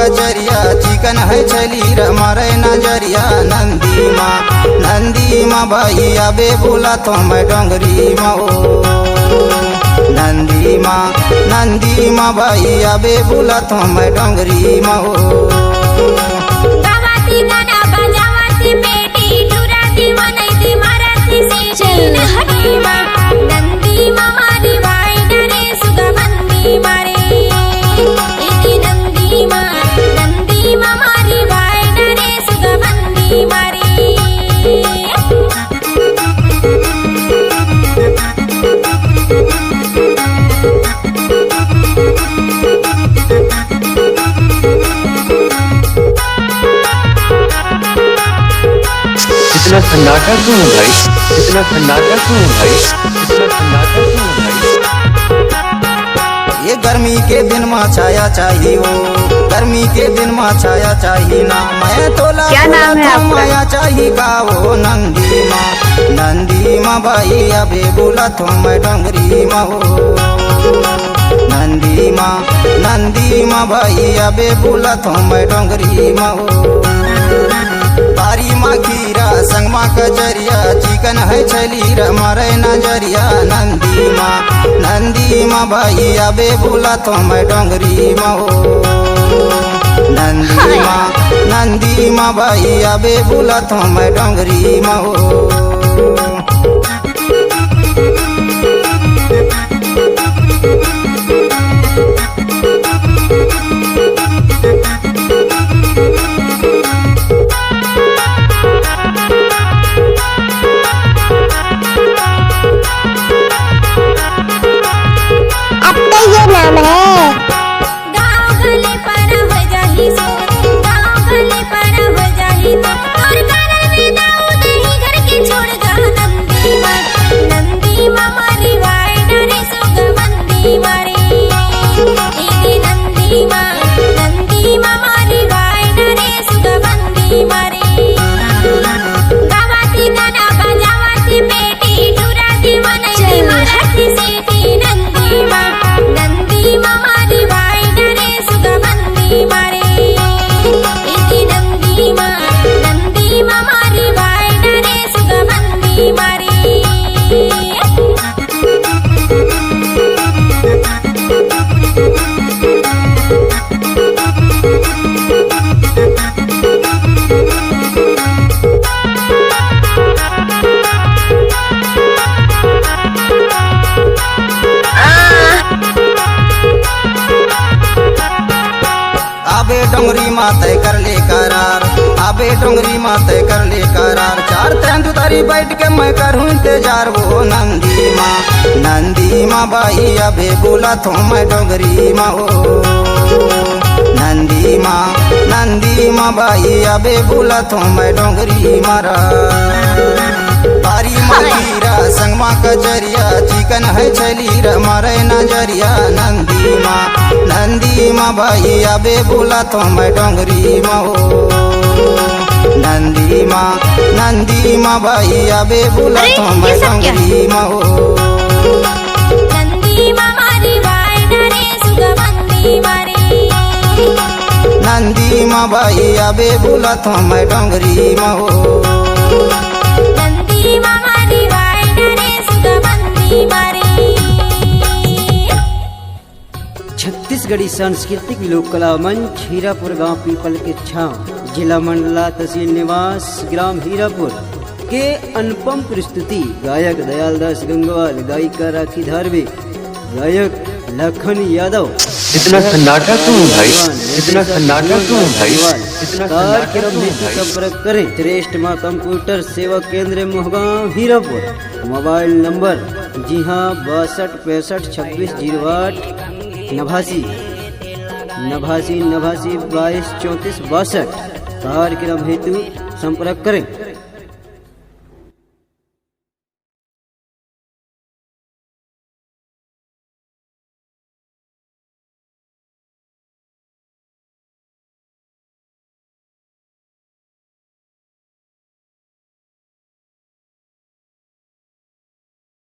कचरिया चिकन है छली रे मारे नजरिया नंदी माँ भाई अबे बोला तो मैं डोंगरी माँ ओ नंदी माँ भाई अबे बोला तो मैं डोंगरी माँ ओ गावाती गाना बजावाती पेटी टुराती मनैती माराती सीटी नंदी माँ मारी वाई डरे सुगबंदी मारे इति नंदी माँ मारी वाई डरे सुगबंदी मारे इतना सन्नाटा क्यों है भाई? इतना सन्नाटा क्यों है भाई? इतना सन्नाटा क्यों है भाई? ये गर्मी के दिन में छाया चाहिए हो, गर्मी के दिन में छाया चाहिए ना। मैं तो क्या नाम है आपका? माया चाहिए गाओ नंदी माँ भाई अबे बोला तो मैं डोंगरी माँ हो नंदी माँ भाई अबे बोला तो मैं डोंगरी माँ हो तारी माँ खीरा संग माँ कचरिया चिकन है छली रे मारे नजरिया नंदी माँ भाई अबे बोला तो मैं डोंगरी माँ हो नंदी माँ भाई अबे बोला तो मैं डोंगरी माँ हो नाम है गाँव गले पर हो जाही सो गाँव गले पर हो जाही तो और कारण में दाऊ दही घर के छोड़ गा नंदी माँ मारी वाई डरे सुगबंदी मारे इति नंदी माँ मारी वाई डरे सुगबंदी मारे गावाती गाना बजावाती पेटी टुराती मनैती माराती सीटी नंदी माँ मारी वाई डरे सुगबंदी मारे इति नंदी माँ मारी वाई डरे सुगबंदी मारे आबे डोंगरी माते कर ले करार आबे डोंगरी माते कर ले करार चार तेंदु तारी बैठ के मैं करूँ इंतजार वो नंदी माँ भाई अबे बोला तो मैं डोंगरी माँ हो नंदी माँ भाई अबे बोला तो मैं डोंगरी मारा तारी माँ खीरा संग माँ कचरिया चिकन है छली रे मारे नजरिया नंदी माँ भाई अबे बोला तो मैं डोंगरी माँ हो नंदी माँ भाई अबे बोला तो मैं डोंगरी माँ हो नंदी माँ मारी वाई डरे सुगबंदी मारे नंदी माँ भाई अबे बोला तो मैं डोंगरी माँ हो नंदी माँ मारी वाई डरे सुगबंदी मारे छत्तीसगढ़ी सांस्कृतिक लोक कला मंच हीरापुर गांव पीपल के छांव जिला मंडला तहसील निवास ग्राम हीरापुर के अनुपम प्रस्तुति गायक दयालदास गंगवाल, गायिका राखी धारवे, गायक लखन यादव। इतना सन्नाटा क्यों है भाई? इतना सन्नाटा क्यों है भाई? इतना कार्यक्रम हेतु संपर्क करें श्रेष्ठ माँ कंप्यूटर सेवा केंद्र मोहगांव हीरापुर। मोबाइल नंबर जी हाँ 62 65 26 08 89 22 34 62। कार्यक्रम हेतु संपर्क करें।